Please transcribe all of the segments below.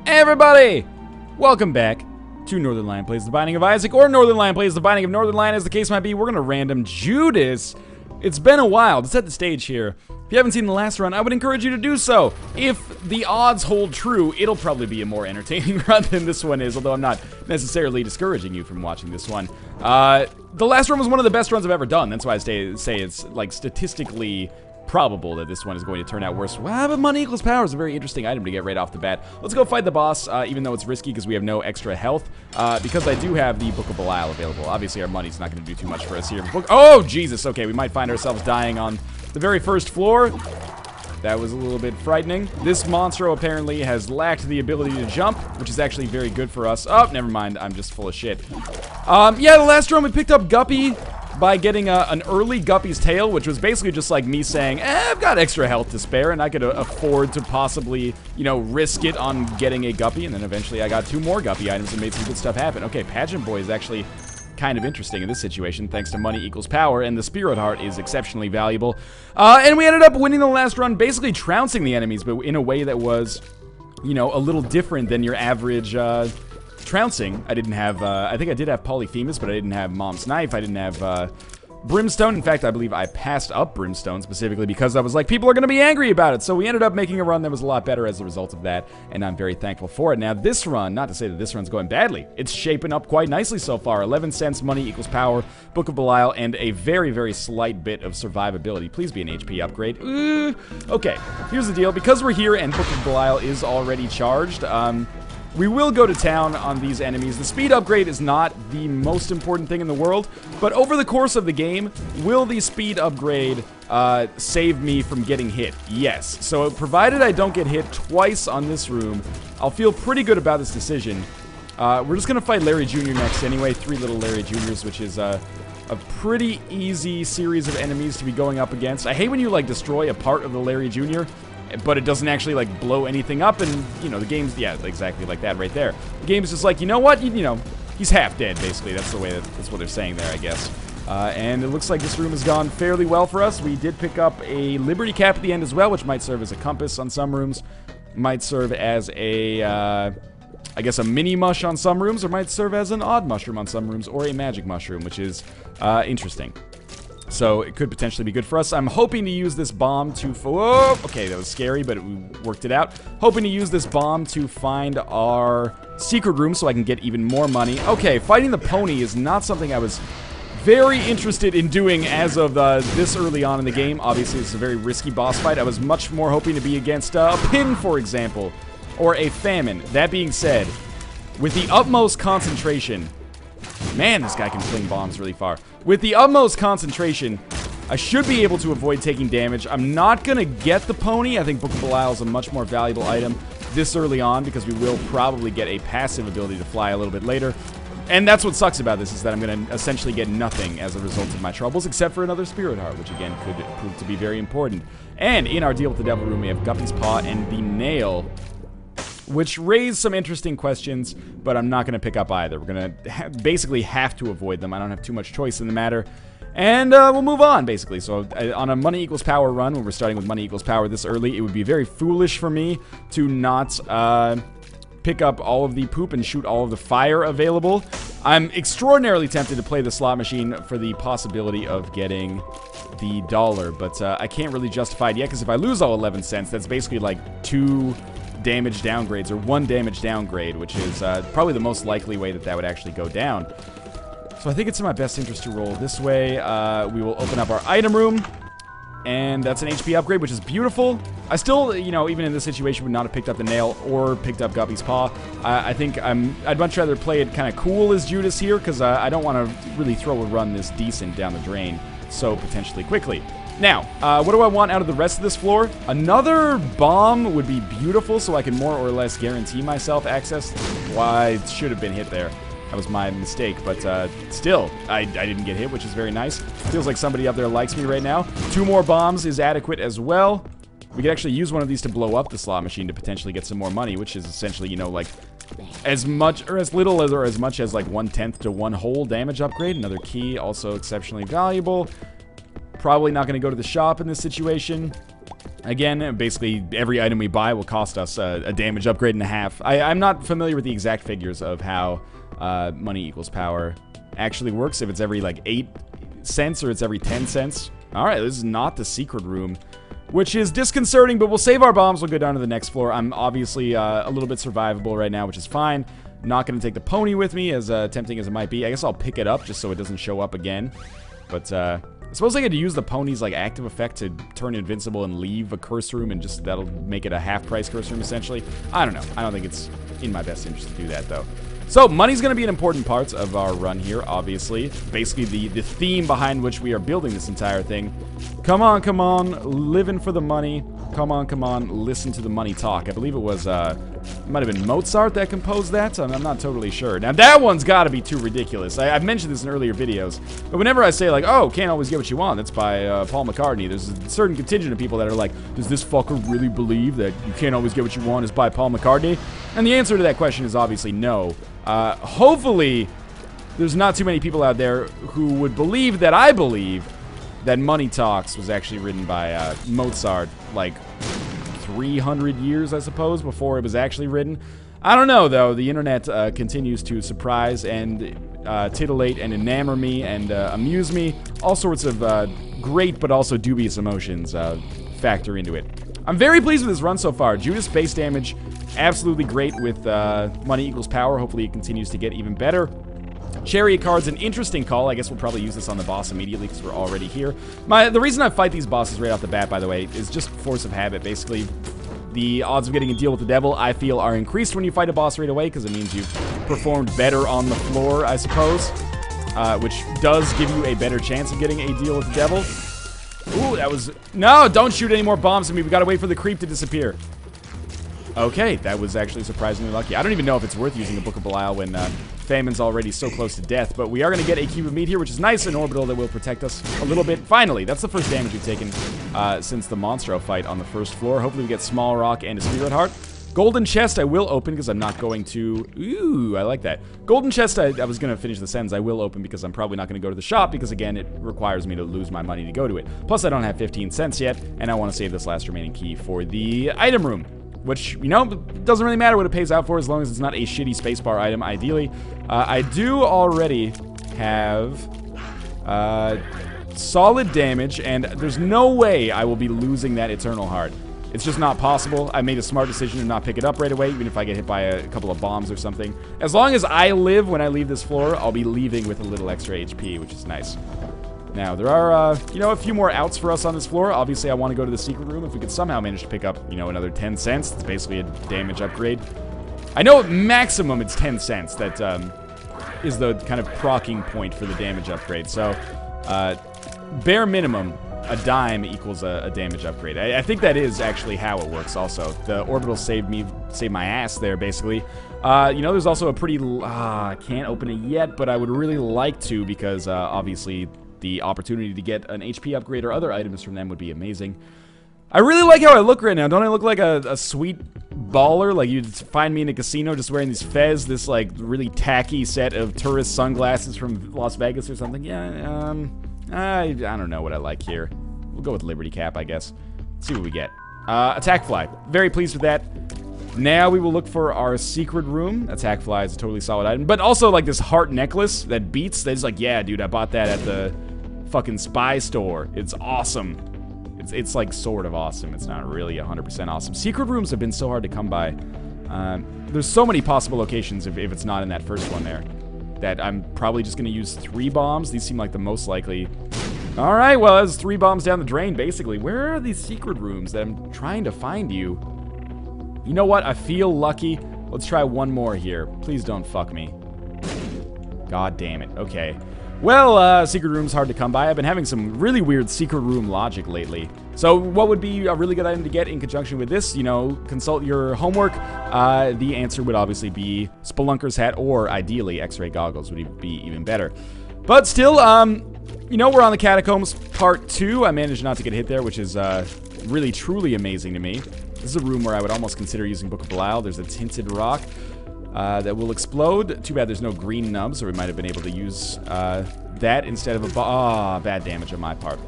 Hey everybody! Welcome back to Northernlion Plays the Binding of Isaac, or Northernlion Plays the Binding of Northernlion, as the case might be. We're gonna random Judas. It's been a while to set the stage here. If you haven't seen the last run, I would encourage you to do so. If the odds hold true, it'll probably be a more entertaining run than this one is, although I'm not necessarily discouraging you from watching this one. The last run was one of the best runs I've ever done. That's why I say it's like statistically probable that this one is going to turn out worse. Well, but money equals power is a very interesting item to get right off the bat. Let's go fight the boss, even though it's risky because we have no extra health, because I do have the Book of Belial available. Obviously, our money's not going to do too much for us here. Oh, Jesus. Okay, we might find ourselves dying on the very first floor. That was a little bit frightening. This monster apparently has lacked the ability to jump, which is actually very good for us. Oh, never mind. I'm just full of shit. Yeah, the last run we picked up Guppy by getting an early Guppy's tail, which was basically just like me saying, I've got extra health to spare, and I could afford to possibly, you know, risk it on getting a Guppy, and then eventually I got 2 more Guppy items and made some good stuff happen. Okay, Pageant Boy is actually kind of interesting in this situation, thanks to money equals power, and the Spirit Heart is exceptionally valuable. And we ended up winning the last run, basically trouncing the enemies, but in a way that was, you know, a little different than your average trouncing. I didn't have, I think I did have Polyphemus, but I didn't have Mom's Knife. I didn't have Brimstone. In fact, I believe I passed up Brimstone specifically because I was like, people are going to be angry about it. So we ended up making a run that was a lot better as a result of that, and I'm very thankful for it. Now, this run, not to say that this run's going badly, it's shaping up quite nicely so far. 11 cents, money equals power, Book of Belial, and a very, very slight bit of survivability. Please be an HP upgrade. Okay, here's the deal. Because we're here and Book of Belial is already charged, we will go to town on these enemies. The speed upgrade is not the most important thing in the world, but over the course of the game, will the speed upgrade save me from getting hit? Yes. So provided I don't get hit twice on this room, I'll feel pretty good about this decision. We're just going to fight Larry Jr. next anyway. 3 little Larry Jr.'s, which is a pretty easy series of enemies to be going up against. I hate when you, like, destroy a part of the Larry Jr., but it doesn't actually, like, blow anything up, and, you know, the game's, yeah, exactly like that right there. The game's just like, you know what, you know, he's half dead, basically. That's the way that's what they're saying there, I guess. And it looks like this room has gone fairly well for us. We did pick up a Liberty Cap at the end as well, which might serve as a compass on some rooms, might serve as a, I guess a mini mush on some rooms, or might serve as an odd mushroom on some rooms, or a magic mushroom, which is interesting. So it could potentially be good for us. I'm hoping to use this bomb to... Whoa! Okay, that was scary, but we worked it out. Hoping to use this bomb to find our secret room so I can get even more money. Okay, fighting the pony is not something I was very interested in doing as of this early on in the game. Obviously, it's a very risky boss fight. I was much more hoping to be against a pin, for example, or a famine. That being said, with the utmost concentration... Man, this guy can fling bombs really far. With the utmost concentration, I should be able to avoid taking damage. I'm not going to get the pony. I think Book of Belial is a much more valuable item this early on because we will probably get a passive ability to fly a little bit later. And that's what sucks about this, is that I'm going to essentially get nothing as a result of my troubles, except for another Spirit Heart, which again could prove to be very important. And in our Deal with the Devil room, we have Guppy's Paw and the Nail, which raised some interesting questions, but I'm not going to pick up either. We're going to basically have to avoid them. I don't have too much choice in the matter. And we'll move on, basically. So on a money equals power run, when we're starting with money equals power this early, it would be very foolish for me to not pick up all of the poop and shoot all of the fire available. I'm extraordinarily tempted to play the slot machine for the possibility of getting the dollar, but I can't really justify it yet, because if I lose all 11 cents, that's basically like 2... damage downgrades, or 1 damage downgrade, which is probably the most likely way that would actually go down. So I think it's in my best interest to roll this way. We will open up our item room, and that's an HP upgrade, which is beautiful. I still, you know, even in this situation, would not have picked up the Nail or picked up Guppy's Paw. I think I'd much rather play it kind of cool as Judas here, because I don't want to really throw a run this decent down the drain so potentially quickly. Now, what do I want out of the rest of this floor? Another bomb would be beautiful, so I can more or less guarantee myself access. Why, it should have been hit there. That was my mistake, but still, I didn't get hit, which is very nice. Feels like somebody up there likes me right now. 2 more bombs is adequate as well. We could actually use one of these to blow up the slot machine to potentially get some more money, which is essentially, you know, like, as much or as little as, or as much as like 1/10 to 1 whole damage upgrade. Another key, also exceptionally valuable. Probably not going to go to the shop in this situation. Again, basically every item we buy will cost us a damage upgrade and a half. I'm not familiar with the exact figures of how money equals power actually works, if it's every like 8 cents or it's every 10 cents. Alright, this is not the secret room, which is disconcerting, but we'll save our bombs. We'll go down to the next floor. I'm obviously a little bit survivable right now, which is fine. Not going to take the pony with me, as tempting as it might be. I guess I'll pick it up just so it doesn't show up again. But I suppose I could use the pony's like active effect to turn invincible and leave a curse room, and just that'll make it a half-price curse room, essentially. I don't know. I don't think it's in my best interest to do that, though. So, money's going to be an important part of our run here, obviously. Basically, the theme behind which we are building this entire thing. Come on, living for the money. Come on, listen to the money talk. I believe it was, it might have been Mozart that composed that. I'm not totally sure. Now, that one's got to be too ridiculous. I've mentioned this in earlier videos. But whenever I say, like, oh, can't always get what you want, that's by Paul McCartney, there's a certain contingent of people that are like, does this fucker really believe that you can't always get what you want is by Paul McCartney? And the answer to that question is obviously no. Hopefully, there's not too many people out there who would believe that I believe that Money Talks was actually written by Mozart, like 300 years, I suppose, before it was actually written. I don't know, though. The internet continues to surprise and titillate and enamor me and amuse me. All sorts of great but also dubious emotions factor into it. I'm very pleased with this run so far. Judas base damage, absolutely great with money equals power. Hopefully it continues to get even better. Chariot card's an interesting call. I guess we'll probably use this on the boss immediately because we're already here. The reason I fight these bosses right off the bat, by the way, is just force of habit. Basically, the odds of getting a deal with the devil, I feel, are increased when you fight a boss right away because it means you've performed better on the floor, I suppose, which does give you a better chance of getting a deal with the devil. Ooh, that was... No, don't shoot any more bombs at me. We gotta wait for the creep to disappear. Okay, that was actually surprisingly lucky. I don't even know if it's worth using the Book of Belial when Famine's already so close to death, but we are going to get a cube of meat here, which is nice, an orbital that will protect us a little bit. Finally, that's the first damage we've taken since the Monstro fight on the first floor. Hopefully we get Small Rock and a Spirit Heart. Golden Chest I will open because I'm not going to... Ooh, I like that. Golden Chest, I was going to finish the sentence. I will open because I'm probably not going to go to the shop because, again, it requires me to lose my money to go to it. Plus, I don't have 15 cents yet, and I want to save this last remaining key for the item room. Which, you know, doesn't really matter what it pays out for as long as it's not a shitty spacebar item, ideally. I do already have solid damage, and there's no way I will be losing that Eternal Heart. It's just not possible. I made a smart decision to not pick it up right away, even if I get hit by a couple of bombs or something. As long as I live when I leave this floor, I'll be leaving with a little extra HP, which is nice. Now, there are, you know, a few more outs for us on this floor. Obviously, I want to go to the secret room. If we could somehow manage to pick up, you know, another 10 cents, it's basically a damage upgrade. I know at maximum it's 10 cents. That is the kind of procking point for the damage upgrade. So, bare minimum, a dime equals a damage upgrade. I think that is actually how it works also. The orbital saved my ass there, basically. You know, there's also a pretty... I can't open it yet, but I would really like to because, obviously... the opportunity to get an HP upgrade or other items from them would be amazing. I really like how I look right now. Don't I look like a sweet baller? Like you'd find me in a casino just wearing these fez, this like really tacky set of tourist sunglasses from Las Vegas or something. Yeah, I don't know what I like here. We'll go with Liberty Cap, I guess. Let's see what we get. Attack Fly. Very pleased with that. Now we will look for our secret room. Attack Fly is a totally solid item. But also like this heart necklace that beats. That's like, yeah, dude, I bought that at the fucking spy store. It's awesome. It's like sort of awesome. It's not really 100% awesome. Secret rooms have been so hard to come by. There's so many possible locations if it's not in that first one there that I'm probably just going to use 3 bombs. These seem like the most likely. All right, well, that's 3 bombs down the drain, basically. Where are these secret rooms that I'm trying to find you? You know what? I feel lucky. Let's try one more here. Please don't fuck me. God damn it. Okay. Well, secret room's hard to come by. I've been having some really weird secret room logic lately. So what would be a really good item to get in conjunction with this? You know, consult your homework. The answer would obviously be Spelunker's hat, or ideally X-ray goggles would be even better. But still, you know, we're on the Catacombs Part 2. I managed not to get hit there, which is really, truly amazing to me. This is a room where I would almost consider using Book of Belial. There's a tinted rock that will explode. Too bad there's no green nubs, or we might have been able to use that instead of a... bad damage on my part.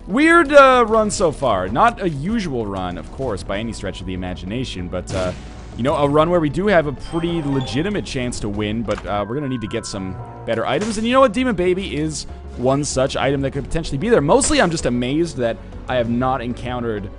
Weird run so far. Not a usual run, of course, by any stretch of the imagination, but, you know, a run where we do have a pretty legitimate chance to win, but we're going to need to get some better items. And you know what? Demon Baby is one such item that could potentially be there. Mostly, I'm just amazed that I have not encountered,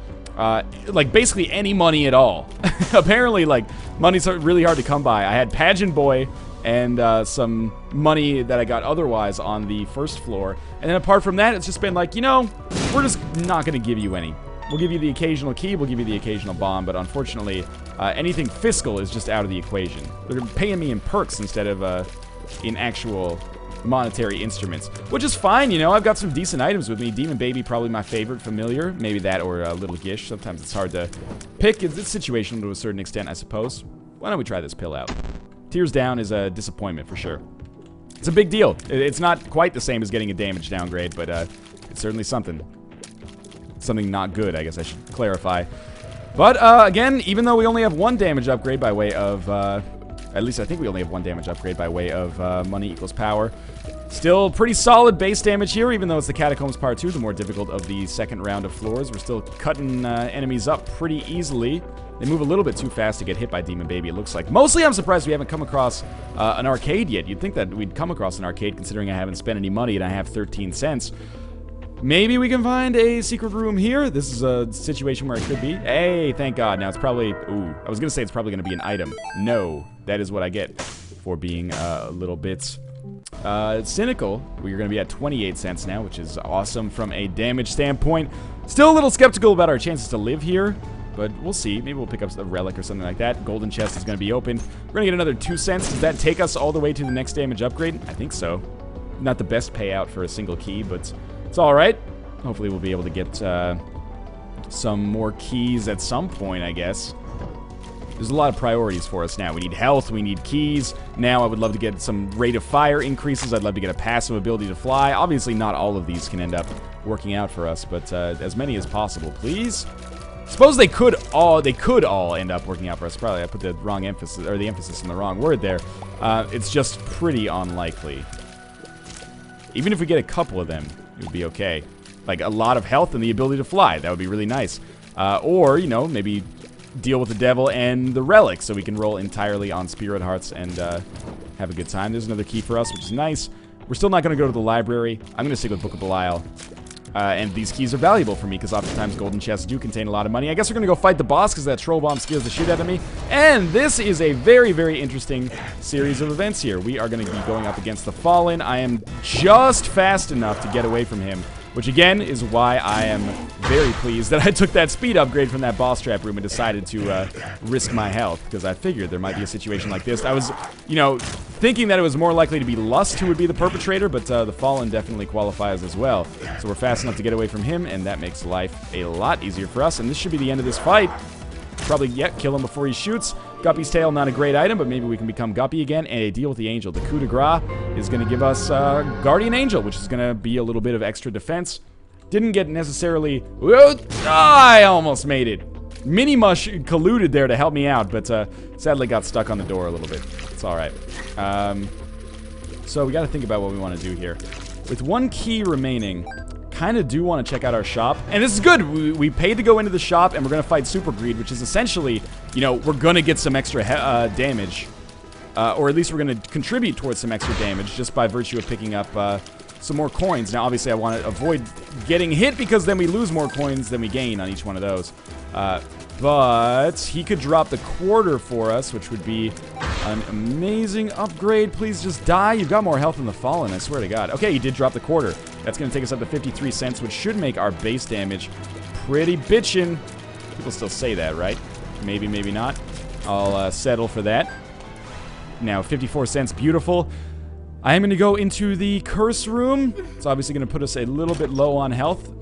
like, basically any money at all. Apparently, like, money's really hard to come by. I had Pageant Boy and some money that I got otherwise on the first floor. And then apart from that, it's just been like, you know, we're just not going to give you any. We'll give you the occasional key, we'll give you the occasional bomb, but unfortunately, anything fiscal is just out of the equation. They're paying me in perks instead of in actual monetary instruments, which is fine, you know. I've got some decent items with me. Demon Baby, probably my favorite familiar. Maybe that or Little Gish. Sometimes it's hard to pick. It's situational to a certain extent, I suppose. Why don't we try this pill out? Tears Down is a disappointment for sure. It's a big deal. It's not quite the same as getting a damage downgrade, but it's certainly something. Something not good, I guess I should clarify. But, again, even though we only have one damage upgrade by way of, at least I think we only have one damage upgrade by way of money equals power. Still pretty solid base damage here, even though it's the Catacombs Part 2, the more difficult of the second round of floors. We're still cutting enemies up pretty easily. They move a little bit too fast to get hit by Demon Baby, it looks like. Mostly I'm surprised we haven't come across an arcade yet. You'd think that we'd come across an arcade, considering I haven't spent any money and I have 13 cents. Maybe we can find a secret room here. This is a situation where it could be. Hey, thank God. Now it's probably... Ooh, I was going to say it's probably going to be an item. No, that is what I get for being a little bit cynical. We're going to be at 28 cents now, which is awesome from a damage standpoint. Still a little skeptical about our chances to live here, but we'll see. Maybe we'll pick up a relic or something like that. Golden chest is going to be open. We're going to get another 2 cents. Does that take us all the way to the next damage upgrade? I think so. Not the best payout for a single key, but... it's alright. Hopefully we'll be able to get some more keys at some point, I guess. There's a lot of priorities for us now. We need health, we need keys. Now I would love to get some rate of fire increases. I'd love to get a passive ability to fly. Obviously not all of these can end up working out for us, but as many as possible, please. Suppose they could all end up working out for us. Probably I put the wrong emphasis, or the emphasis on the wrong word there. It's just pretty unlikely. Even if we get a couple of them, it would be okay. Like a lot of health and the ability to fly. That would be really nice. Or, you know, maybe deal with the devil and the relic so we can roll entirely on spirit hearts and have a good time. There's another key for us, which is nice. We're still not going to go to the library. I'm going to stick with Book of Belial. And these keys are valuable for me because oftentimes golden chests do contain a lot of money. I guess we're going to go fight the boss because that troll bomb scares the shit out of me. And this is a very, very interesting series of events here. We are going to be going up against the Fallen. I am just fast enough to get away from him, which again is why I am very pleased that I took that speed upgrade from that boss trap room and decided to risk my health, because I figured there might be a situation like this. I was, you know, thinking that it was more likely to be Lust who would be the perpetrator, but the Fallen definitely qualifies as well. So we're fast enough to get away from him, and that makes life a lot easier for us, and this should be the end of this fight. Probably, yeah, kill him before he shoots. Guppy's tail, not a great item, but maybe we can become Guppy again. And a deal with the Angel. The coup de grace is going to give us Guardian Angel, which is going to be a little bit of extra defense. Didn't get necessarily... I almost made it. Mini Mush colluded there to help me out, but sadly got stuck on the door a little bit. It's alright. So we got to think about what we want to do here. With one key remaining... kind of do want to check out our shop, and this is good. We paid to go into the shop, and we're going to fight Super Greed, which is essentially, you know, we're going to get some extra damage, or at least we're going to contribute towards some extra damage just by virtue of picking up some more coins. Now, obviously, I want to avoid getting hit because then we lose more coins than we gain on each one of those. But he could drop the quarter for us, which would be an amazing upgrade. Please just die. You've got more health than the Fallen, I swear to God. Okay, he did drop the quarter. That's going to take us up to 53 cents, which should make our base damage pretty bitchin'. People still say that, right? Maybe, maybe not. I'll settle for that. Now, 54 cents, beautiful. I am going to go into the curse room. It's obviously going to put us a little bit low on health.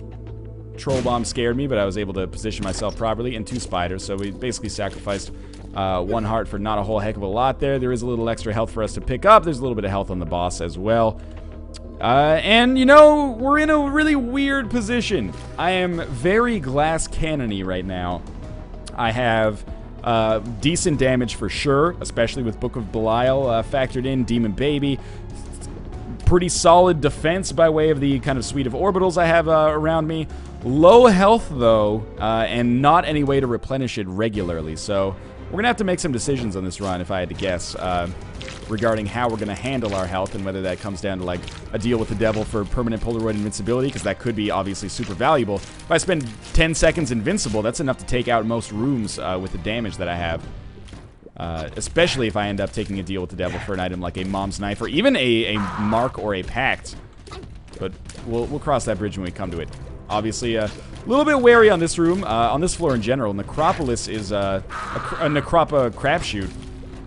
Troll bomb scared me, but I was able to position myself properly, and 2 spiders, so we basically sacrificed 1 heart for not a whole heck of a lot there. There is a little extra health for us to pick up. There's a little bit of health on the boss as well. And, you know, we're in a really weird position. I am very glass cannon-y right now. I have decent damage for sure, especially with Book of Belial factored in, Demon Baby. Pretty solid defense by way of the kind of suite of orbitals I have around me. Low health, though, and not any way to replenish it regularly. So we're going to have to make some decisions on this run, if I had to guess, regarding how we're going to handle our health and whether that comes down to, like, a deal with the devil for permanent Polaroid invincibility, because that could be obviously super valuable. If I spend 10 seconds invincible, that's enough to take out most rooms with the damage that I have. Especially if I end up taking a deal with the devil for an item like a mom's knife or even a mark or a pact. But we'll cross that bridge when we come to it. Obviously, a little bit wary on this room, on this floor in general. Necropolis is a Necropa crapshoot.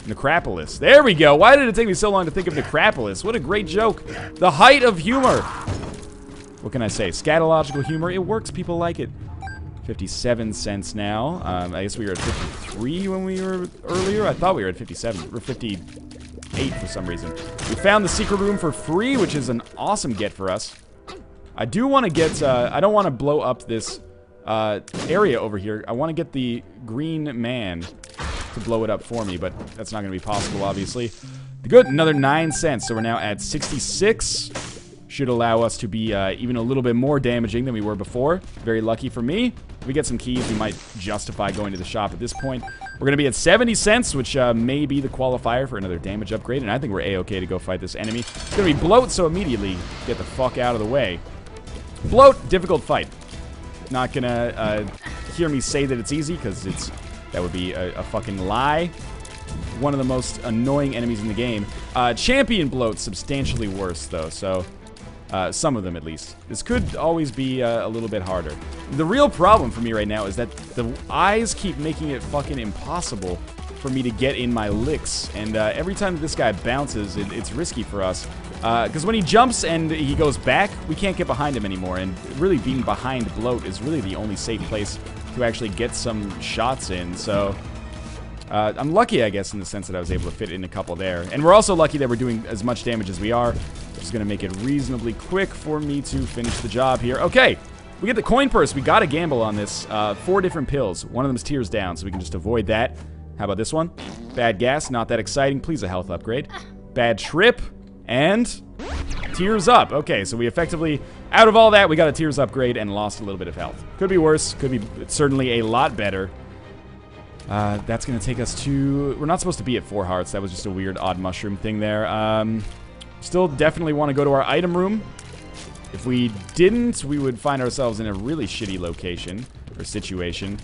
Necropolis. There we go. Why did it take me so long to think of Necropolis? What a great joke. The height of humor. What can I say? Scatological humor. It works. People like it. 57 cents now. I guess we were at 53 when we were earlier. I thought we were at 57 or 58 for some reason. We found the secret room for free, which is an awesome get for us. I do want to get, I don't want to blow up this area over here. I want to get the green man to blow it up for me, but that's not going to be possible, obviously. Good, another 9 cents, so we're now at 66. Should allow us to be even a little bit more damaging than we were before. Very lucky for me. If we get some keys, we might justify going to the shop at this point. We're going to be at 70 cents, which may be the qualifier for another damage upgrade, and I think we're A-okay to go fight this enemy. It's going to be Bloat, so immediately get the fuck out of the way. Bloat, difficult fight. Not going to hear me say that it's easy, because that would be a fucking lie. One of the most annoying enemies in the game. Champion Bloat, substantially worse, though, so... some of them, at least. This could always be a little bit harder. The real problem for me right now is that the eyes keep making it fucking impossible for me to get in my licks. And every time that this guy bounces, it's risky for us. Because when he jumps and he goes back, we can't get behind him anymore. And really being behind Bloat is really the only safe place to actually get some shots in. So... I'm lucky, I guess, in the sense that I was able to fit in a couple there. And we're also lucky that we're doing as much damage as we are, which is going to make it reasonably quick for me to finish the job here. Okay, we get the coin purse. We got to gamble on this. 4 different pills. One of them is tears down, so we can just avoid that. How about this one? Bad gas, not that exciting. Please, a health upgrade. Bad trip, and tears up. Okay, so we effectively, out of all that, we got a tears upgrade and lost a little bit of health. Could be worse. Could be certainly a lot better. That's going to take us to... We're not supposed to be at 4 hearts. That was just a weird, odd mushroom thing there. Still definitely want to go to our item room. If we didn't, we would find ourselves in a really shitty location or situation.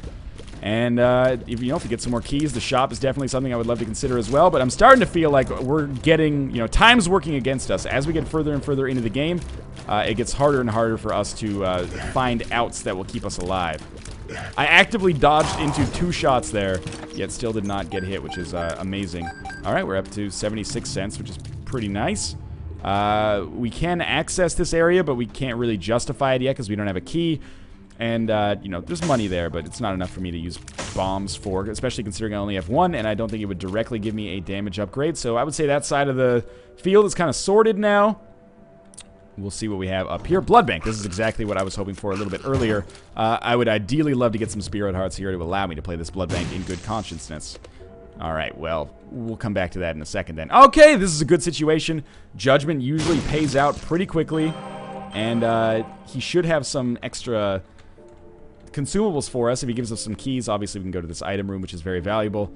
And if we get some more keys, the shop is definitely something I would love to consider as well. But I'm starting to feel like we're getting... time's working against us. As we get further and further into the game, it gets harder and harder for us to find outs that will keep us alive. I actively dodged into 2 shots there, yet still did not get hit, which is amazing. Alright, we're up to 76 cents, which is pretty nice. We can access this area, but we can't really justify it yet because we don't have a key. And, there's money there, but it's not enough for me to use bombs for, especially considering I only have 1, and I don't think it would directly give me a damage upgrade. So I would say that side of the field is kind of sorted now. We'll see what we have up here. Blood Bank. This is exactly what I was hoping for a little bit earlier. I would ideally love to get some Spirit Hearts here to allow me to play this Blood Bank in good consciousness. Alright, well, we'll come back to that in a second then. Okay, this is a good situation. Judgment usually pays out pretty quickly. And he should have some extra consumables for us. If he gives us some keys, obviously we can go to this item room, which is very valuable.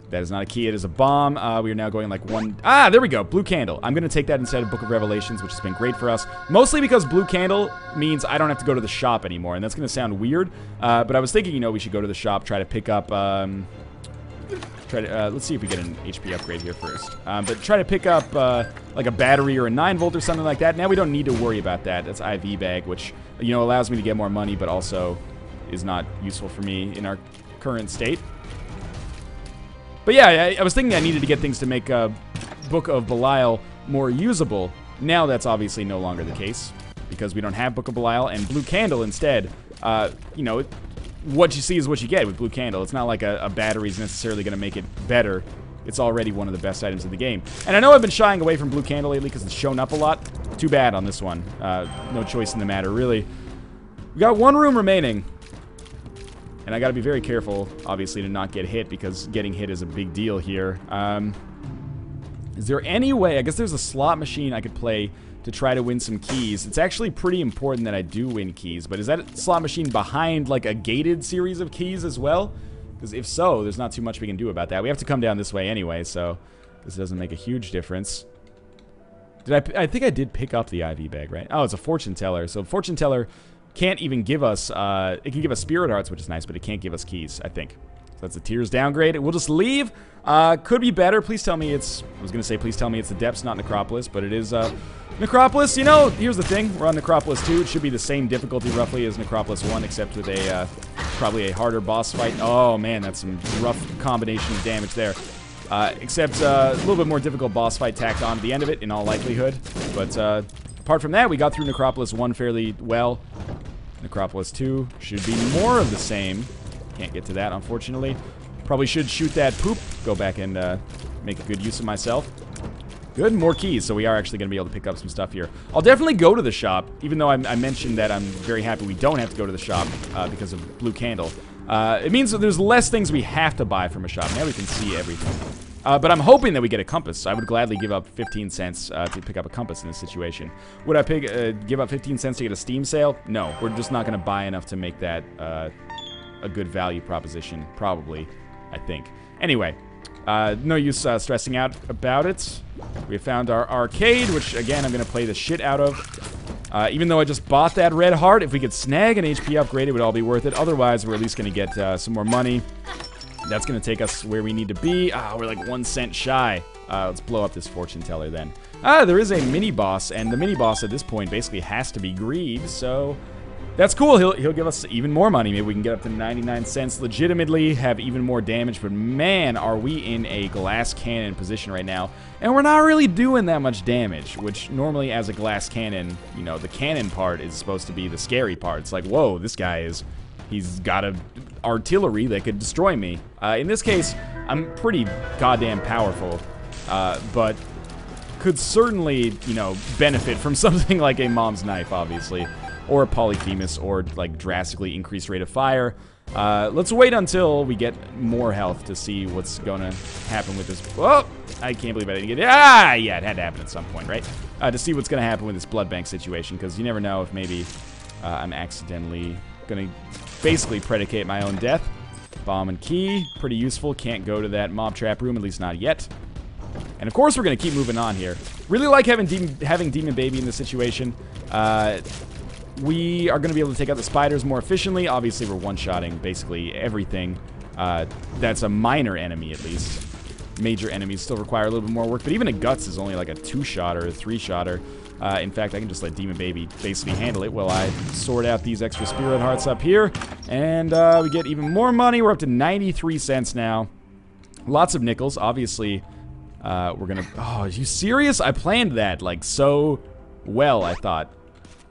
That is not a key, it is a bomb. We are now going like 1... Ah, there we go, Blue Candle. I'm going to take that instead of Book of Revelations, which has been great for us. Mostly because Blue Candle means I don't have to go to the shop anymore, and that's going to sound weird. But I was thinking, we should go to the shop, try to pick up... let's see if we get an HP upgrade here first. But try to pick up like a battery or a 9-volt or something like that. Now we don't need to worry about that. That's IV bag, which, allows me to get more money, but also is not useful for me in our current state. But yeah, I was thinking I needed to get things to make Book of Belial more usable. Now that's obviously no longer the case, because we don't have Book of Belial, and Blue Candle instead, what you see is what you get with Blue Candle. It's not like a battery is necessarily going to make it better. It's already one of the best items in the game. And I know I've been shying away from Blue Candle lately because it's shown up a lot. Too bad on this one. No choice in the matter, really. We got 1 room remaining. And I gotta be very careful, obviously, to not get hit, because getting hit is a big deal here. Is there any way, I guess there's a slot machine I could play to try to win some keys. It's actually pretty important that I do win keys, but is that slot machine behind like a gated series of keys as well? Because if so, there's not too much we can do about that. We have to come down this way anyway, so this doesn't make a huge difference. I think I did pick up the IV bag, right? Oh, it's a fortune teller. So fortune teller can't even give us, it can give us spirit hearts, which is nice, but it can't give us keys, I think. So that's a tiers downgrade. We'll just leave. Could be better. Please tell me it's, I was going to say please tell me it's the depths, not Necropolis, but it is Necropolis. You know, here's the thing. We're on Necropolis 2. It should be the same difficulty roughly as Necropolis 1, except with a probably a harder boss fight. Oh, man, that's some rough combination of damage there. Except a little bit more difficult boss fight tacked on at the end of it, in all likelihood. But apart from that, we got through Necropolis 1 fairly well. Necropolis 2 should be more of the same. Can't get to that, unfortunately. Probably should shoot that poop. Go back and make a good use of myself. Good, more keys, so we are actually going to be able to pick up some stuff here. I'll definitely go to the shop, even though I mentioned that I'm very happy we don't have to go to the shop because of Blue Candle. It means that there's less things we have to buy from a shop. Now we can see everything. But I'm hoping that we get a compass. I would gladly give up 15 cents to pick up a compass in this situation. Would I give up 15 cents to get a Steam sale? No, we're just not going to buy enough to make that a good value proposition, probably, I think. Anyway, no use stressing out about it. We found our arcade, which, again, I'm going to play the shit out of. Even though I just bought that red heart, if we could snag an HP upgrade, it would all be worth it. Otherwise, we're at least going to get some more money. That's going to take us where we need to be. We're like 1 cent shy. Let's blow up this fortune teller then. There is a mini-boss, and the mini-boss at this point basically has to be greed, so that's cool. He'll give us even more money. Maybe we can get up to 99 cents legitimately, have even more damage, but man, are we in a glass cannon position right now. And we're not really doing that much damage, which normally as a glass cannon, you know, the cannon part is supposed to be the scary part. It's like, whoa, this guy is... He's got a artillery that could destroy me. In this case, I'm pretty goddamn powerful, but could certainly, you know, benefit from something like a mom's knife, obviously, or a polyphemus, or like drastically increased rate of fire. Let's wait until we get more health to see what's gonna happen with this. Oh, I can't believe I didn't get it. Yeah, it had to happen at some point, right? To see what's gonna happen with this blood bank situation, because you never know if maybe I'm accidentally gonna basically predicate my own death. Bomb and key, pretty useful. Can't go to that mob trap room, at least not yet. And of course we're gonna keep moving on here. Really like having Demon Baby in this situation. We are gonna be able to take out the spiders more efficiently. Obviously we're one-shotting basically everything. That's a minor enemy at least. Major enemies still require a little bit more work, but even a Guts is only like a 2-shot or a 3-shotter. In fact, I can just let Demon Baby basically handle it while I sort out these extra spirit hearts up here. And we get even more money. We're up to 93 cents now. Lots of nickels. Obviously, we're gonna... Oh, are you serious? I planned that, like, so well, I thought.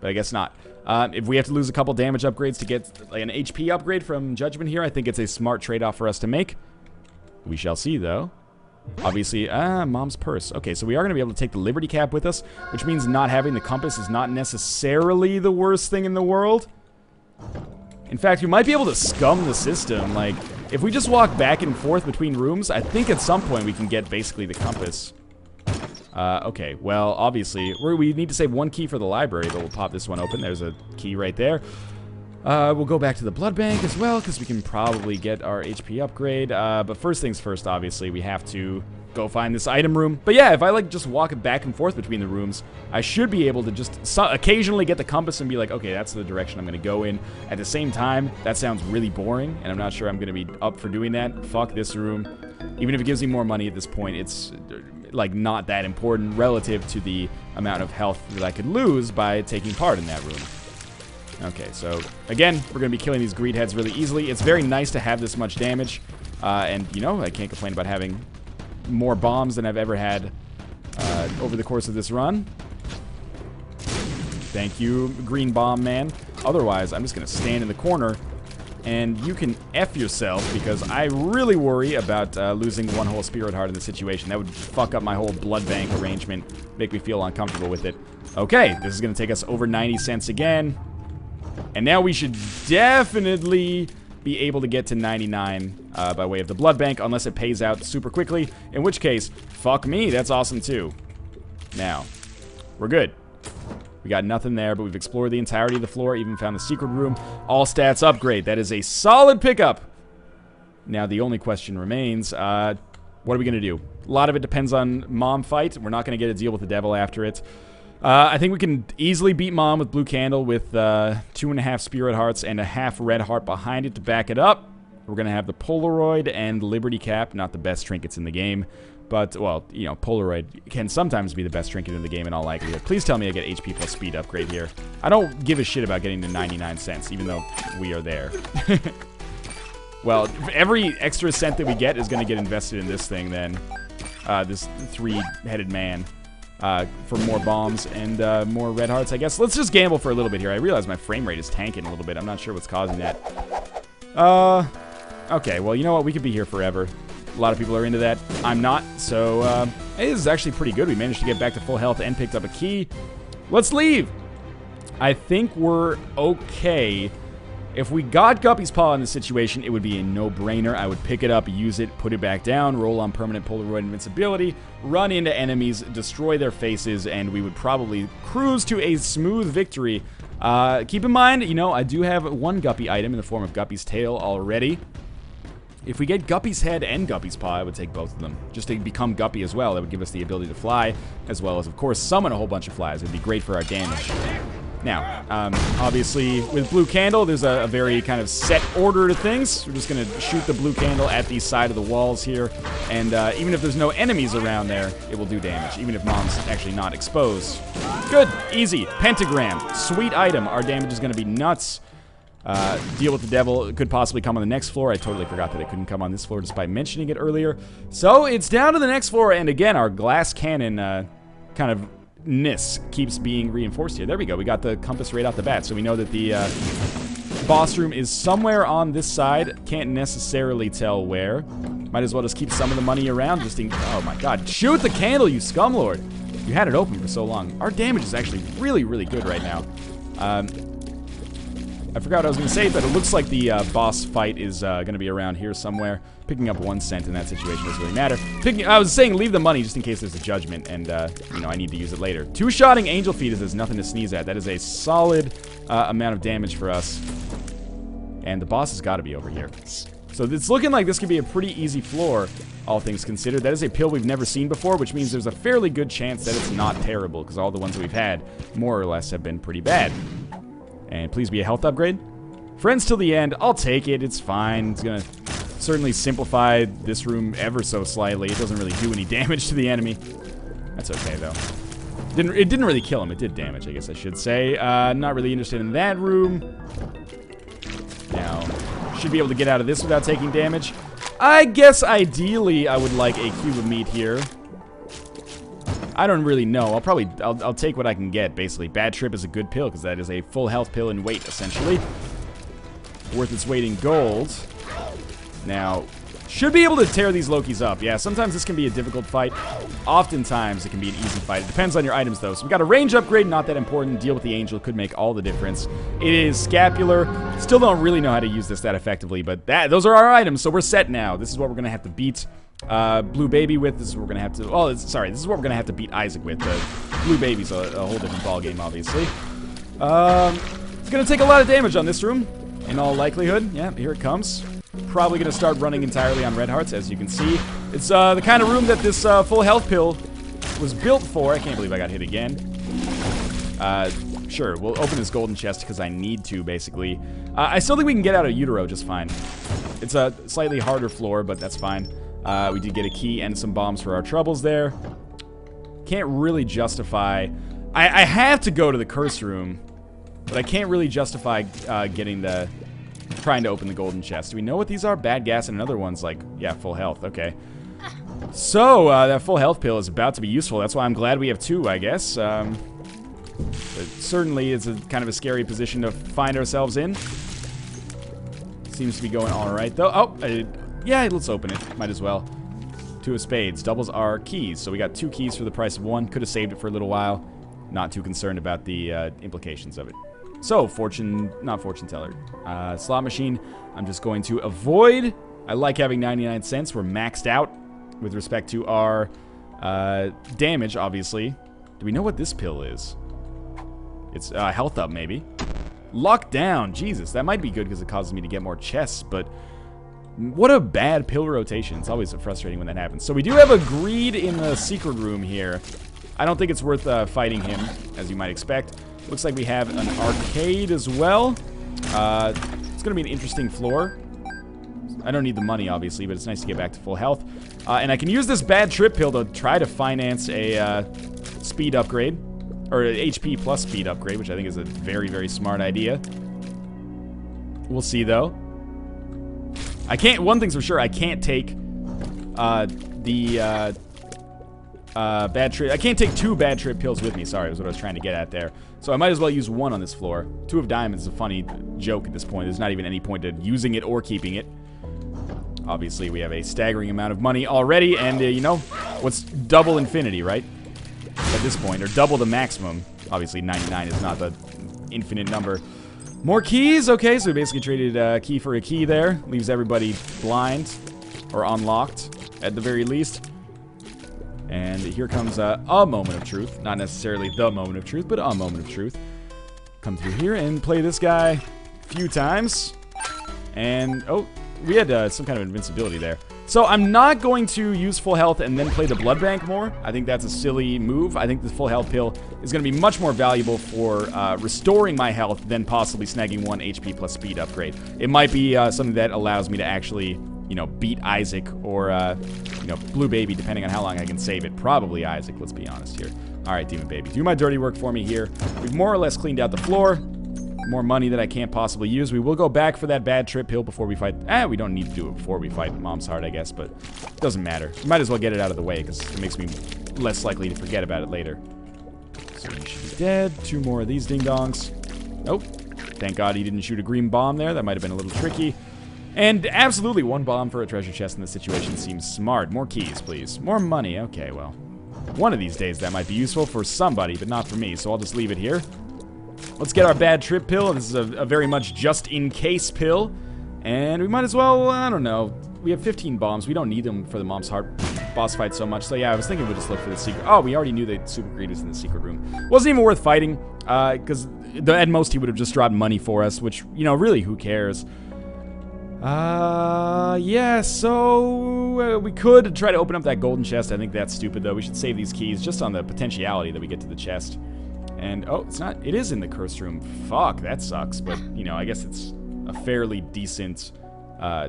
But I guess not. If we have to lose a couple damage upgrades to get like, an HP upgrade from Judgment here, I think it's a smart trade-off for us to make. We shall see, though. Obviously, Mom's purse. Okay, so we are going to be able to take the Liberty Cap with us, which means not having the compass is not necessarily the worst thing in the world. In fact, we might be able to scum the system. Like, if we just walk back and forth between rooms, I think at some point we can get basically the compass. Okay, well, obviously, we need to save 1 key for the library, but we'll pop this one open. There's a key right there. We'll go back to the blood bank as well, because we can probably get our HP upgrade. But first things first, obviously, we have to go find this item room. But yeah, if I like just walk back and forth between the rooms, I should be able to just occasionally get the compass and be like, okay, that's the direction I'm going to go in. At the same time, that sounds really boring, and I'm not sure I'm going to be up for doing that. Fuck this room. Even if it gives me more money at this point, it's like not that important relative to the amount of health that I could lose by taking part in that room. Okay, so again, we're going to be killing these greed heads really easily. It's very nice to have this much damage, and you know, I can't complain about having more bombs than I've ever had over the course of this run. Thank you, Green Bomb Man. Otherwise, I'm just going to stand in the corner, and you can F yourself, because I really worry about losing 1 whole Spirit Heart in this situation. That would fuck up my whole blood bank arrangement, make me feel uncomfortable with it. Okay, this is going to take us over 90 cents again. And now we should definitely be able to get to 99 by way of the blood bank unless it pays out super quickly, in which case, fuck me, that's awesome too. Now, we're good. We got nothing there, but we've explored the entirety of the floor, even found the secret room. All stats upgrade. That is a solid pickup. Now, the only question remains, what are we going to do? A lot of it depends on Mom fight. We're not going to get a deal with the devil after it. I think we can easily beat Mom with Blue Candle with 2.5 Spirit Hearts and a half Red Heart behind it to back it up. We're going to have the Polaroid and Liberty Cap, not the best trinkets in the game. But, well, you know, Polaroid can sometimes be the best trinket in the game in all likelihood. Please tell me I get HP plus speed upgrade here. I don't give a shit about getting to 99 cents, even though we are there. Well, every extra cent that we get is going to get invested in this thing then. This three-headed man. For more bombs and more red hearts, I guess. Let's just gamble for a little bit here. I realize my frame rate is tanking a little bit. I'm not sure what's causing that. Okay, well, you know what? We could be here forever. A lot of people are into that. I'm not, so it is actually pretty good. We managed to get back to full health and picked up a key. Let's leave! I think we're okay. If we got Guppy's Paw in this situation, it would be a no-brainer. I would pick it up, use it, put it back down, roll on permanent Polaroid invincibility, run into enemies, destroy their faces, and we would probably cruise to a smooth victory. Keep in mind, you know, I do have one Guppy item in the form of Guppy's Tail already. If we get Guppy's Head and Guppy's Paw, I would take both of them. Just to become Guppy as well. That would give us the ability to fly, as well as, of course, summon a whole bunch of flies. It would be great for our damage. Now, obviously, with Blue Candle, there's a very kind of set order to things. We're just going to shoot the Blue Candle at the side of the walls here, and even if there's no enemies around there, it will do damage, even if Mom's actually not exposed. Good, easy, Pentagram, sweet item. Our damage is going to be nuts. Deal with the devil could possibly come on the next floor. I totally forgot that it couldn't come on this floor despite mentioning it earlier. So it's down to the next floor, and again, our glass cannon kind of keeps being reinforced here. There we go. We got the compass right out the bat, so we know that the boss room is somewhere on this side. Can't necessarily tell where. Might as well just keep some of the money around just in... Oh my god. Shoot the candle, you scumlord! You had it open for so long. Our damage is actually really, really good right now. I forgot what I was going to say, but it looks like the boss fight is going to be around here somewhere. Picking up 1 cent in that situation doesn't really matter. I was saying leave the money just in case there's a judgment, and you know, I need to use it later. Two-shotting Angel Fetus is nothing to sneeze at. That is a solid amount of damage for us. And the boss has got to be over here. So it's looking like this could be a pretty easy floor, all things considered. That is a pill we've never seen before, which means there's a fairly good chance that it's not terrible, because all the ones that we've had, more or less, have been pretty bad. And please be a health upgrade. Friends till the end. I'll take it. It's fine. It's going to certainly simplify this room ever so slightly. It doesn't really do any damage to the enemy. That's okay, though. It didn't really kill him. It did damage, I guess I should say. Not really interested in that room. Now, should be able to get out of this without taking damage. I guess ideally I would like a cube of meat here. I don't really know. I'll take what I can get, basically. Bad Trip is a good pill, because that is a full health pill in weight, essentially. Worth its weight in gold. Now, should be able to tear these Lokis up. Yeah, sometimes this can be a difficult fight. Oftentimes, it can be an easy fight. It depends on your items, though. So we got a range upgrade, not that important. Deal with the Angel could make all the difference. It is Scapular. Still don't really know how to use this that effectively, but those are our items, so we're set now. This is what we're going to have to beat Blue Baby with. This is what we're going to have to... Oh, sorry. This is what we're going to have to beat Isaac with. Blue Baby's a whole different ballgame, obviously. It's going to take a lot of damage on this room, in all likelihood. Yeah, here it comes. Probably going to start running entirely on red hearts, as you can see. It's the kind of room that this full health pill was built for. I can't believe I got hit again. Sure, we'll open this golden chest because I need to, basically. I still think we can get out of Utero just fine. It's a slightly harder floor, but that's fine. We did get a key and some bombs for our troubles there. Can't really justify... I have to go to the curse room, but I can't really justify trying to open the golden chest. Do we know what these are? Bad gas, and another one's like, yeah, full health. Okay. So, that full health pill is about to be useful. That's why I'm glad we have 2, I guess. It certainly is a kind of a scary position to find ourselves in. Seems to be going all right, though. Oh, yeah, let's open it. Might as well. 2 of spades. Doubles are keys. So we got 2 keys for the price of 1. Could have saved it for a little while. Not too concerned about the implications of it. So, not fortune teller. Slot machine, I'm just going to avoid. I like having 99 cents. We're maxed out with respect to our damage, obviously. Do we know what this pill is? It's health up, maybe. Lock down. Jesus, that might be good because it causes me to get more chests, but what a bad pill rotation. It's always so frustrating when that happens. So we do have a greed in the secret room here. I don't think it's worth fighting him, as you might expect. Looks like we have an arcade as well. It's going to be an interesting floor. I don't need the money, obviously, but it's nice to get back to full health. And I can use this bad trip pill to try to finance a speed upgrade. Or an HP plus speed upgrade, which I think is a very, very smart idea. We'll see, though. One thing's for sure, I can't take bad trip. I can't take 2 bad trip pills with me. Sorry, was what I was trying to get at there. So I might as well use 1 on this floor. 2 of diamonds is a funny joke at this point. There's not even any point to using it or keeping it. Obviously, we have a staggering amount of money already, and you know, what's double infinity, right? At this point, or double the maximum. Obviously, 99 is not the infinite number. More keys. Okay, so we basically traded a key for a key there. Leaves everybody blind, or unlocked, at the very least. And here comes a moment of truth. Not necessarily the moment of truth, but a moment of truth. Come through here and play this guy a few times. And, oh, we had some kind of invincibility there. So I'm not going to use full health and then play the blood bank more. I think that's a silly move. I think the full health pill is going to be much more valuable for restoring my health than possibly snagging 1 HP plus speed upgrade. It might be something that allows me to actually, you know, beat Isaac or, you know, Blue Baby, depending on how long I can save it. Probably Isaac, let's be honest here. All right, Demon Baby, do my dirty work for me here. We've more or less cleaned out the floor. More money that I can't possibly use. We will go back for that bad trip pill before we fight. We don't need to do it before we fight Mom's Heart, I guess, but it doesn't matter. Might as well get it out of the way because it makes me less likely to forget about it later. So he should be dead. 2 more of these ding-dongs. Nope. Thank God he didn't shoot a green bomb there. That might have been a little tricky. And absolutely 1 bomb for a treasure chest in this situation seems smart. More keys, please. More money. Okay, well. One of these days that might be useful for somebody, but not for me, so I'll just leave it here. Let's get our bad trip pill. This is a very much just-in-case pill. And we might as well, I don't know. We have 15 bombs. We don't need them for the Mom's Heart boss fight so much. So yeah, I was thinking we'd just look for the secret. Oh, we already knew that Super Greed was in the secret room. Wasn't even worth fighting, because at most he would have just dropped money for us, which, you know, really, who cares? Yeah, so we could try to open up that golden chest. I think that's stupid, though. We should save these keys just on the potentiality that we get to the chest. And, oh, it's not, it is in the cursed room. Fuck, that sucks. But, you know, I guess it's a fairly decent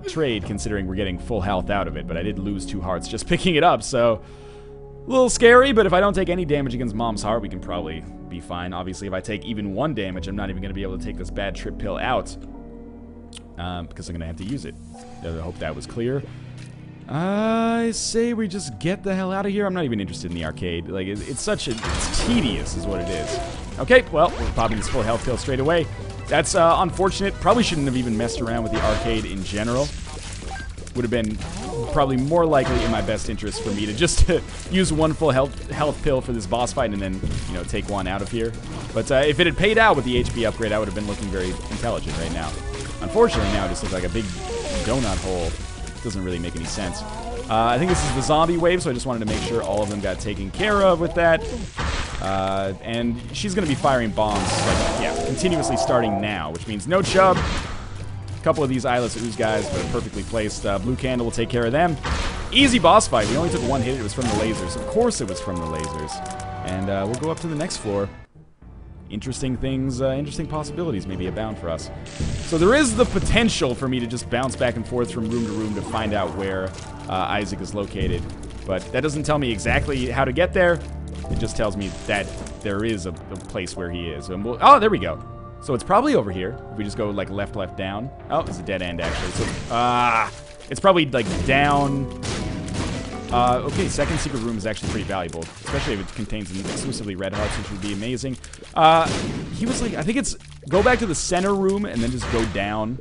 trade considering we're getting full health out of it. But I did lose 2 hearts just picking it up, so a little scary. But if I don't take any damage against Mom's Heart, we can probably be fine. Obviously, if I take even 1 damage, I'm not even going to be able to take this bad trip pill out. Because I'm going to have to use it. I hope that was clear. I say we just get the hell out of here. I'm not even interested in the arcade. Like, it's tedious is what it is. Okay, well, we're popping this full health pill straight away. That's unfortunate. Probably shouldn't have even messed around with the arcade in general. Would have been probably more likely in my best interest for me to just use 1 full health pill for this boss fight and then, you know, take 1 out of here. But if it had paid out with the HP upgrade, I would have been looking very intelligent right now. Unfortunately, now it just looks like a big donut hole. Doesn't really make any sense. I think this is the zombie wave, so I just wanted to make sure all of them got taken care of with that. And she's going to be firing bombs, like, yeah, continuously starting now, which means no chub. A couple of these eyeless ooze guys, but perfectly placed. Blue candle will take care of them. Easy boss fight. We only took 1 hit. It was from the lasers. Of course it was from the lasers. And we'll go up to the next floor. Interesting things, interesting possibilities maybe abound for us. So there is the potential for me to just bounce back and forth from room to room to find out where Isaac is located. But that doesn't tell me exactly how to get there. It just tells me that there is a place where he is. And oh, there we go. So it's probably over here. If we just go like left, down. Oh, it's a dead end actually. So it's probably like down. Okay, second secret room is actually pretty valuable, especially if it contains exclusively red hearts, which would be amazing. He was like, I think it's go back to the center room and then just go down.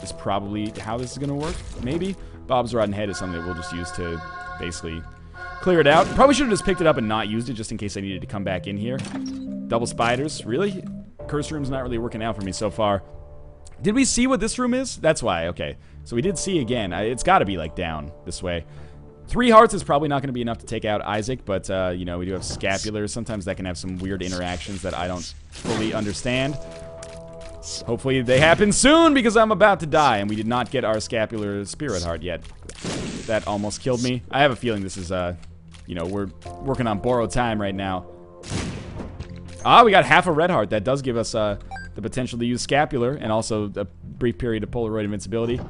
Is probably how this is going to work, maybe. Bob's Rotten Head is something that we'll just use to basically clear it out. Probably should have just picked it up and not used it just in case I needed to come back in here. Double spiders, really? curse room's not really working out for me so far. Did we see what this room is? That's why, okay. So we did see again. It's got to be, like, down this way. 3 hearts is probably not going to be enough to take out Isaac, but, you know, we do have scapulars. Sometimes that can have some weird interactions that I don't fully understand. Hopefully they happen soon, because I'm about to die, and we did not get our scapular spirit heart yet. That almost killed me. I have a feeling this is, you know, we're working on borrowed time right now. Ah, we got half a red heart. That does give us, the potential to use scapular, and also a brief period of Polaroid invincibility.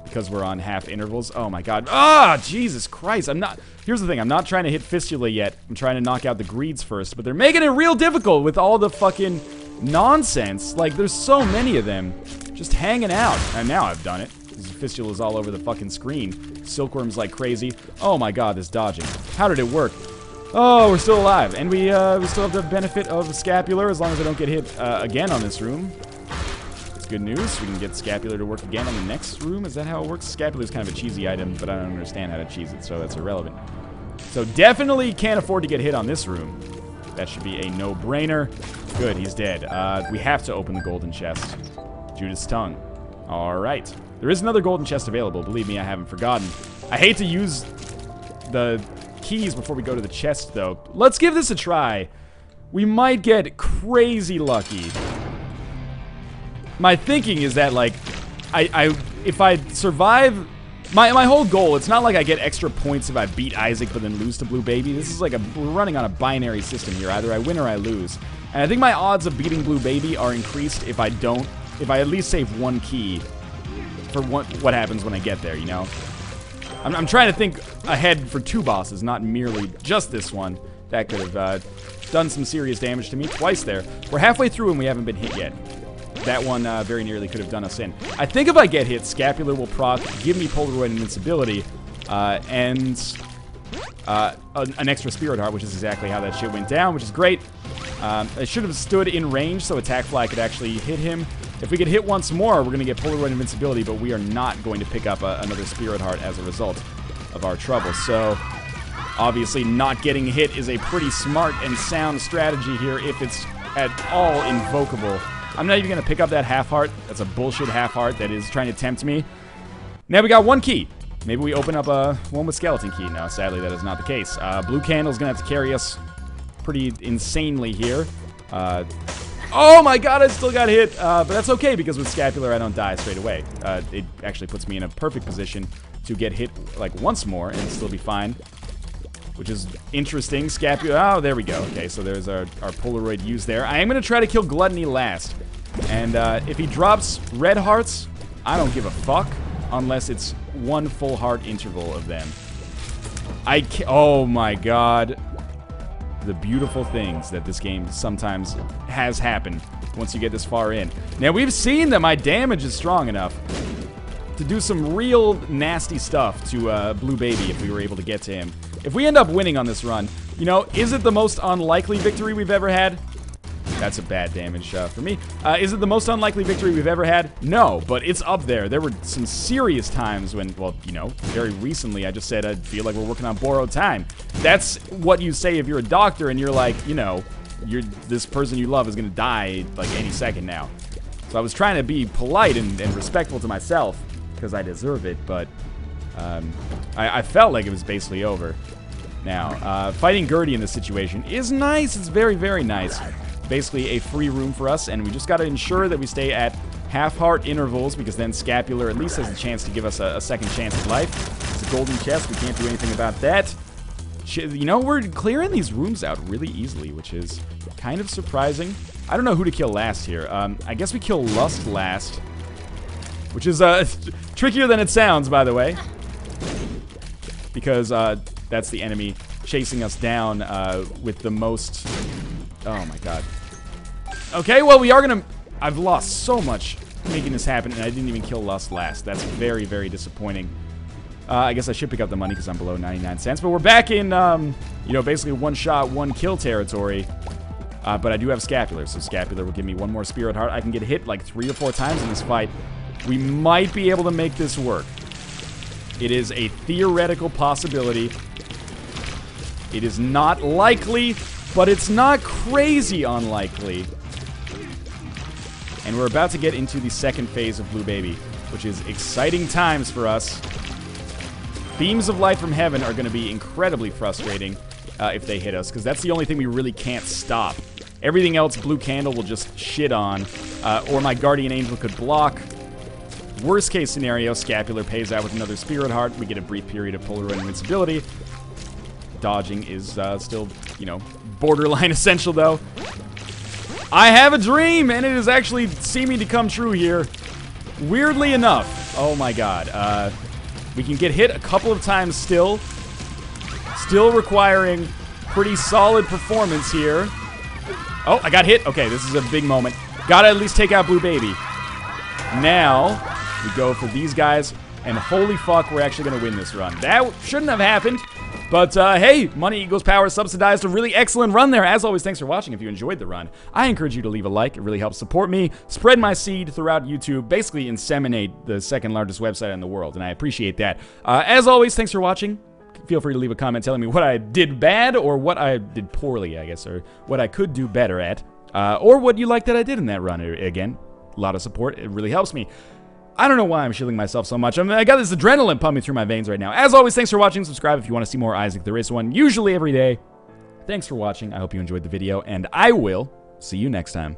Because we're on half intervals. Oh my god. Ah, Jesus Christ. Here's the thing. I'm not trying to hit Fistula yet. I'm trying to knock out the greeds first. But they're making it real difficult with all the fucking nonsense. Like, there's so many of them just hanging out. And now I've done it. Fistula's all over the fucking screen. Silkworm's like crazy. Oh my god, this dodging. How did it work? Oh, we're still alive. And we still have the benefit of scapular as long as I don't get hit again on this room. It's good news. We can get scapular to work again on the next room. Is that how it works? Scapular is kind of a cheesy item, but I don't understand how to cheese it, so that's irrelevant. So definitely can't afford to get hit on this room. That should be a no-brainer. Good, he's dead. We have to open the golden chest. Judas' tongue. All right. There is another golden chest available. Believe me, I haven't forgotten. I hate to use the keys before we go to the chest, though. Let's give this a try. We might get crazy lucky. My thinking is that, like, if I survive... My whole goal, it's not like I get extra points if I beat Isaac but then lose to Blue Baby. This is like we're running on a binary system here. Either I win or I lose. And I think my odds of beating Blue Baby are increased if I at least save 1 key for what happens when I get there, you know? I'm trying to think ahead for 2 bosses, not merely just this one. That could have done some serious damage to me twice there. We're halfway through and we haven't been hit yet. That one very nearly could have done us in. I think if I get hit, Scapular will proc, give me Polaroid invincibility, and an extra Spirit Heart, which is exactly how that shit went down, which is great. I should have stood in range so Attack Fly could actually hit him. If we get hit once more, we're going to get Polaroid invincibility, but we are not going to pick up another Spirit Heart as a result of our trouble. So, obviously, not getting hit is a pretty smart and sound strategy here if it's at all invocable. I'm not even going to pick up that half heart. That's a bullshit half heart that is trying to tempt me. Now we got 1 key. Maybe we open up one with skeleton key. No, sadly, that is not the case. Blue Candle's going to have to carry us pretty insanely here. Oh my god, I still got hit. But that's okay because with Scapular, I don't die straight away. It actually puts me in a perfect position to get hit like once more and still be fine. Which is interesting. Scapular. Oh, there we go. Okay, so there's our Polaroid used there. I am going to try to kill Gluttony last. And if he drops red hearts, I don't give a fuck. Unless it's 1 full heart interval of them. Oh my god. The beautiful things that this game sometimes has happened once you get this far in. Now, we've seen that my damage is strong enough to do some real nasty stuff to Blue Baby if we were able to get to him. If we end up winning on this run, you know, is it the most unlikely victory we've ever had? That's a bad damage for me. Is it the most unlikely victory we've ever had? No, but it's up there. There were some serious times when, well, you know, very recently I just said I feel like we're working on borrowed time. That's what you say if you're a doctor and you're like, you know, this person you love is going to die like any second now. So I was trying to be polite and respectful to myself because I deserve it, but I felt like it was basically over. Now, fighting Gertie in this situation is nice. It's very, very nice. Basically a free room for us, and we just got to ensure that we stay at half-heart intervals, because then Scapular at least has a chance to give us a second chance at life. It's a golden chest. We can't do anything about that. You know, we're clearing these rooms out really easily, which is kind of surprising. I don't know who to kill last here. I guess we kill Lust last, which is trickier than it sounds, by the way, because that's the enemy chasing us down with the most... Oh my god. Okay, well, we are gonna... I've lost so much making this happen, and I didn't even kill Lust last. That's very, very disappointing. I guess I should pick up the money because I'm below 99 cents. But we're back in, you know, basically one-shot, one-kill territory. But I do have Scapular, so Scapular will give me 1 more Spirit Heart. I can get hit like 3 or 4 times in this fight. We might be able to make this work. It is a theoretical possibility. It is not likely, but it's not crazy unlikely. And we're about to get into the second phase of Blue Baby, which is exciting times for us. Beams of light from heaven are going to be incredibly frustrating if they hit us, because that's the only thing we really can't stop. Everything else, Blue Candle will just shit on, or my Guardian Angel could block. Worst case scenario, Scapular pays out with another Spirit Heart. We get a brief period of Polar Invincibility. Dodging is still, you know, borderline essential, though. I have a dream, and it is actually seeming to come true here. Weirdly enough. Oh, my God. We can get hit a couple of times still. Still requiring pretty solid performance here. Oh, I got hit. Okay, this is a big moment. Gotta at least take out Blue Baby. Now, we go for these guys, and holy fuck, we're actually gonna win this run. That shouldn't have happened, but hey, money equals power subsidized a really excellent run there. As always, thanks for watching. If you enjoyed the run, I encourage you to leave a like. It really helps support me, spread my seed throughout YouTube, basically inseminate the second largest website in the world, and I appreciate that. As always, thanks for watching. Feel free to leave a comment telling me what I did bad, or what I did poorly, I guess, or what I could do better at, or what you like that I did in that run. Again, a lot of support. It really helps me. I don't know why I'm shielding myself so much. I got this adrenaline pumping through my veins right now. As always, thanks for watching. Subscribe if you want to see more Isaac. There is one usually every day. Thanks for watching. I hope you enjoyed the video, and I will see you next time.